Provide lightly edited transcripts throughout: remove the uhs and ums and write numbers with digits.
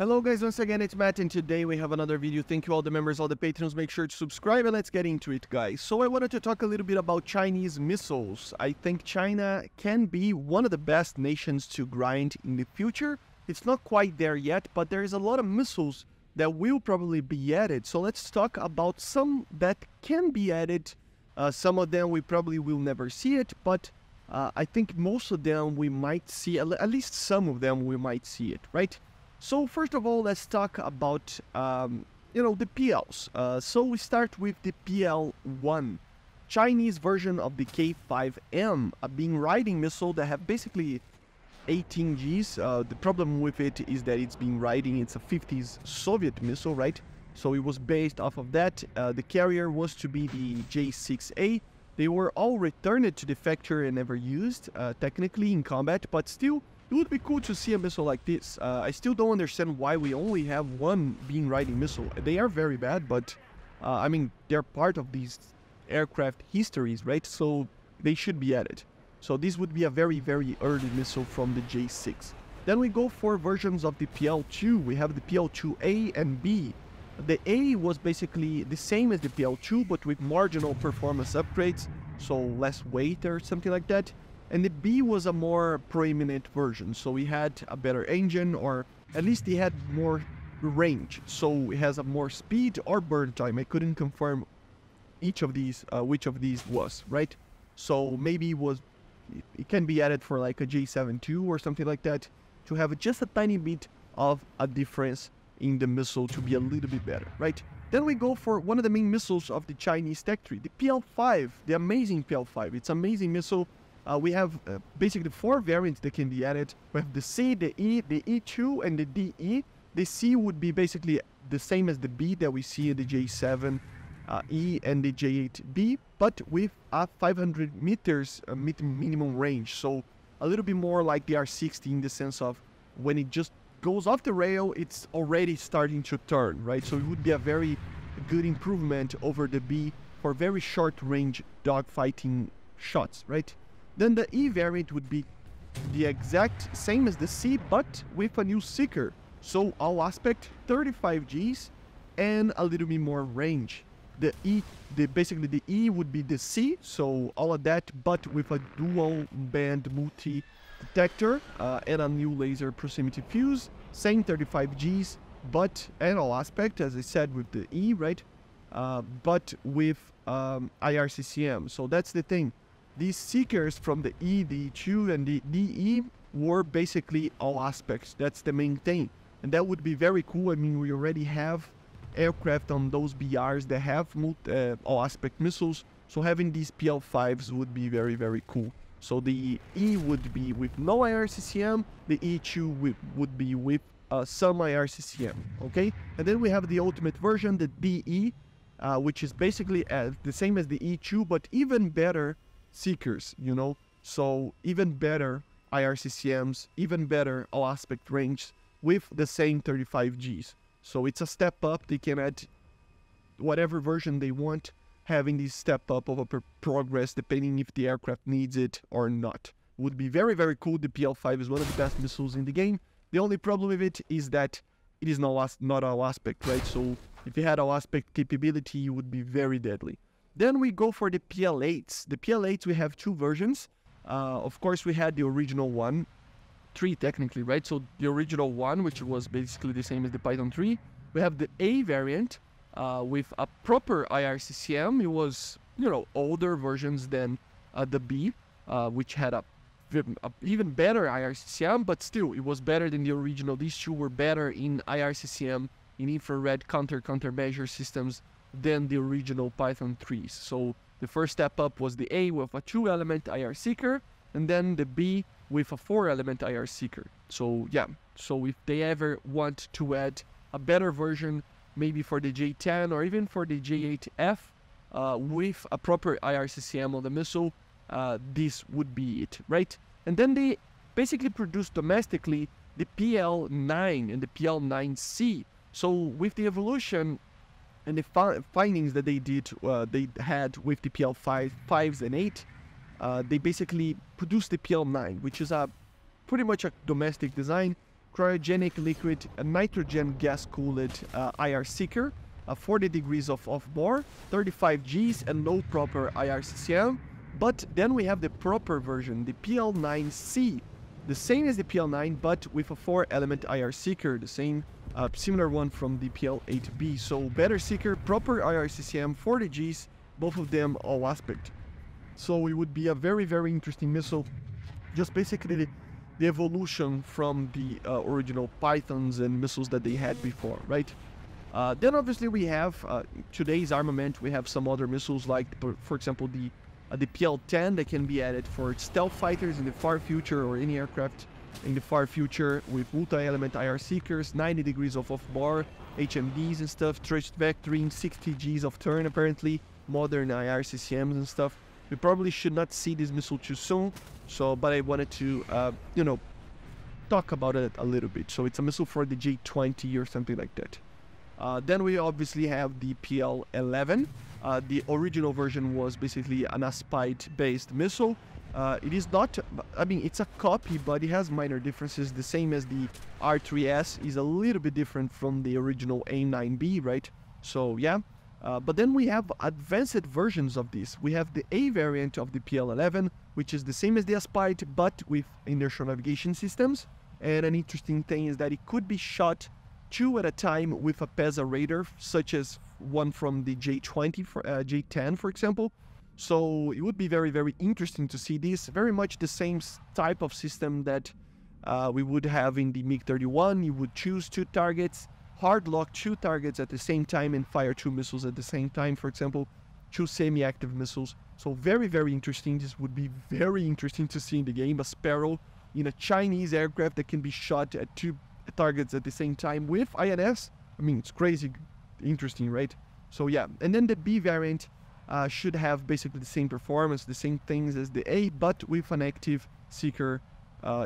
Hello guys, once again it's Matt and today we have another video. Thank you all the members, all the patrons, make sure to subscribe and let's get into it guys. So I wanted to talk a little bit about Chinese missiles. I think China can be one of the best nations to grind in the future. It's not quite there yet, but there is a lot of missiles that will probably be added. So let's talk about some that can be added. Some of them we probably will never see it, but I think most of them we might see, at least some of them we might see it, right? So first of all, let's talk about, the PLs. So we start with the PL-1, Chinese version of the K5M, a beam riding missile that have basically 18 Gs. The problem with it is that it's beam riding, it's a 50s Soviet missile, right? So it was based off of that. The carrier was to be the J6A. They were all returned to the factory and never used, technically in combat, but still, it would be cool to see a missile like this. I still don't understand why we only have one beam riding missile. They are very bad, but I mean, they're part of these aircraft histories, right? So they should be added. So this would be a very, very early missile from the J6. Then we go for versions of the PL-2. We have the PL-2A and B. The A was basically the same as the PL-2, but with marginal performance upgrades, so less weight or something like that. And the B was a more prominent version, so we had a better engine, or at least it had more range, so it has a more speed or burn time. I couldn't confirm each of these, which of these was, right? So maybe it can be added for like a J7-2 or something like that, to have just a tiny bit of a difference in the missile to be a little bit better, right? Then we go for one of the main missiles of the Chinese tech tree, the PL-5, the amazing PL-5. It's an amazing missile. We have basically 4 variants that can be added. We have the C, the E, the E2, and the DE. The C would be basically the same as the B that we see in the J7 E and the J8B, but with a 500 meters minimum range. So a little bit more like the R60 in the sense of when it just goes off the rail, it's already starting to turn, right? So it would be a very good improvement over the B for very short range dogfighting shots, right? Then the E variant would be the exact same as the C, but with a new seeker. So all aspect, 35 Gs, and a little bit more range. The E, basically the E would be the C, so all of that, but with a dual band multi-detector and a new laser proximity fuse. Same 35 Gs, but and all aspect, as I said, with the E, right? But with IRCCM. So that's the thing. These seekers from the E, the E2, and the DE were basically all aspects. That's the main thing. And that would be very cool. I mean, we already have aircraft on those BRs that have all aspect missiles. So having these PL-5s would be very, very cool. So the E would be with no IRCCM. The E2 would be with some IRCCM, okay? And then we have the ultimate version, the DE, which is basically the same as the E2, but even better seekers, so even better IRCCMs, even better all aspect range with the same 35 Gs. So it's a step up. They can add whatever version they want, having this step up of a progress depending if the aircraft needs it or not. Would be very, very cool. The PL-5 is one of the best missiles in the game. The only problem with it is that it is not all aspect, right? So if it had all aspect capability, it would be very deadly. Then we go for the PL-8's. The PL-8's, we have 2 versions. Of course, we had the original one, 3 technically, right? So the original one, which was basically the same as the Python 3. We have the A variant with a proper IRCCM. It was, older versions than the B, which had a even better IRCCM, but still, it was better than the original. These 2 were better in IRCCM, in infrared countermeasure systems, than the original Python 3s. So the first step up was the A with a 2-element IR seeker, and then the B with a 4-element IR seeker. So yeah, so if they ever want to add a better version, maybe for the J10 or even for the J8F, with a proper IRCCM on the missile, this would be it, right? And then they basically produce domestically the PL-9 and the PL-9C. So with the evolution and the findings that they had with the PL-5's and 8, they basically produced the PL-9, which is pretty much a domestic design. cryogenic liquid nitrogen gas-cooled IR seeker, 40 degrees of off-bore, 35 Gs, and no proper IRCCM. But then we have the proper version, the PL-9C, the same as the PL-9, but with a 4-element IR seeker, the same similar one from the PL-8B. So better seeker, proper IRCCM, 40 Gs, both of them all aspect. So it would be a very, very interesting missile. Just basically the evolution from the original Pythons and missiles that they had before, right? Then obviously we have today's armament. We have some other missiles like, for example, the PL-10 that can be added for stealth fighters in the far future, or any aircraft in the far future, with multi-element IR seekers, 90 degrees of off-bar, HMDs and stuff, thrust vectoring, 60 Gs of turn apparently, modern IR CCMs and stuff. We probably should not see this missile too soon, but I wanted to, talk about it a little bit. So it's a missile for the J-20 or something like that. Then we obviously have the PL-11. The original version was basically an Aspide-based missile. It is not, I mean, it's a copy, but it has minor differences. The same as the R3S is a little bit different from the original A9B, right? So yeah. But then we have advanced versions of this. We have the A variant of the PL-11, which is the same as the Aspide, but with inertial navigation systems. And an interesting thing is that it could be shot 2 at a time with a PESA radar, such as one from the J-20, J-10, for example. So it would be very, very interesting to see this. Very much the same type of system that we would have in the MiG-31. You would choose 2 targets, hard lock 2 targets at the same time, and fire 2 missiles at the same time, for example, 2 semi-active missiles. So very, very interesting. This would be very interesting to see in the game. A Sparrow in a Chinese aircraft that can be shot at 2 targets at the same time with INS. I mean, it's crazy interesting, right? So yeah, and then the B variant should have basically the same performance, the same things as the A, but with an active seeker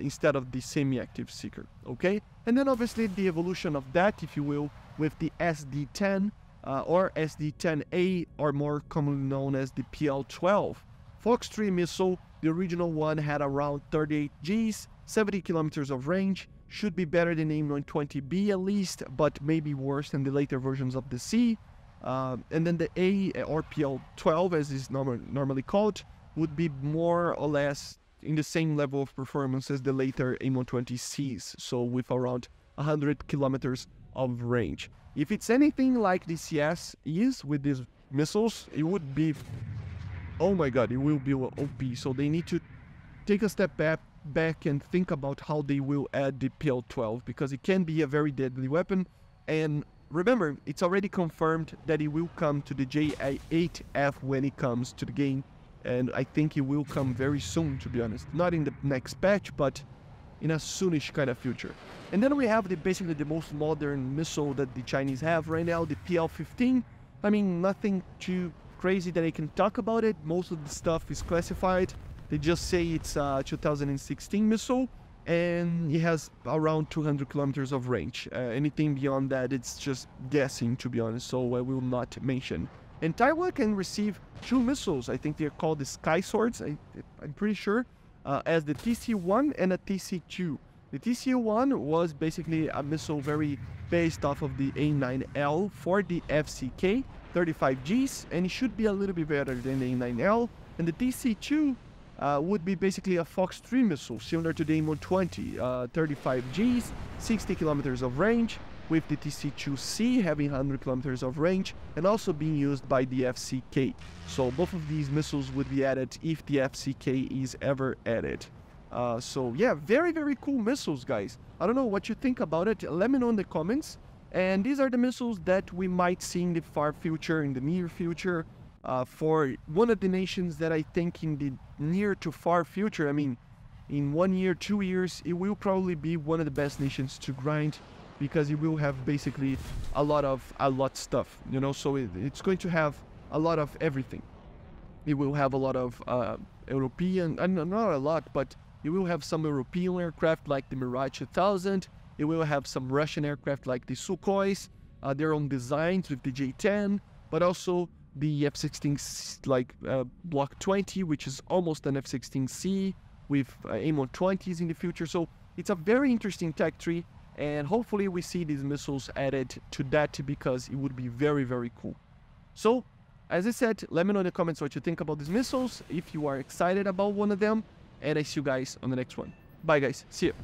instead of the semi-active seeker, okay? And then obviously the evolution of that, if you will, with the SD-10 or SD-10A, or more commonly known as the PL-12. Fox 3 missile, the original one had around 38 Gs, 70 kilometers of range, should be better than AIM-120B at least, but maybe worse than the later versions of the C. And then the A, or PL-12 as is normally called, would be more or less in the same level of performance as the later AIM-120Cs, so with around 100 kilometers of range. If it's anything like the CS is with these missiles, it would be, oh my god, it will be OP. So they need to take a step back and think about how they will add the PL-12, because it can be a very deadly weapon. And remember, it's already confirmed that it will come to the J8F when it comes to the game, and I think it will come very soon, to be honest. Not in the next patch, but in a soonish kind of future. And then we have basically the most modern missile that the Chinese have right now, the PL-15. I mean, nothing too crazy that I can talk about it. Most of the stuff is classified. They just say it's a 2016 missile, and it has around 200 kilometers of range. Anything beyond that, it's just guessing, to be honest, so I will not mention. And Taiwan can receive 2 missiles. I think they're called the Skyswords, I'm pretty sure, as the TC-1 and a TC-2. The TC-1 was basically a missile very based off of the A9L for the FCK, 35 Gs, and it should be a little bit better than the A9L. And the TC-2 would be basically a Fox 3 missile, similar to the AIM-120, 35 Gs, 60 kilometers of range, with the TC-2C having 100 kilometers of range, and also being used by the FCK. So both of these missiles would be added if the FCK is ever added. So yeah, very, very cool missiles, guys. I don't know what you think about it. Let me know in the comments. And these are the missiles that we might see in the far future, in the near future, for one of the nations that I think in the near to far future, I mean, in 1 year, 2 years, it will probably be one of the best nations to grind, because it will have basically a lot stuff, you know, so it's going to have a lot of everything. It will have a lot of European, not a lot, but it will have some European aircraft like the Mirage 2000. It will have some Russian aircraft like the Sukhois, their own designs with the J-10, but also the F-16 like Block 20, which is almost an F-16C with AIM-120s in the future. So it's a very interesting tech tree. And hopefully we see these missiles added to that, because it would be very, very cool. So, as I said, let me know in the comments what you think about these missiles, if you are excited about one of them, and I see you guys on the next one. Bye guys, see you.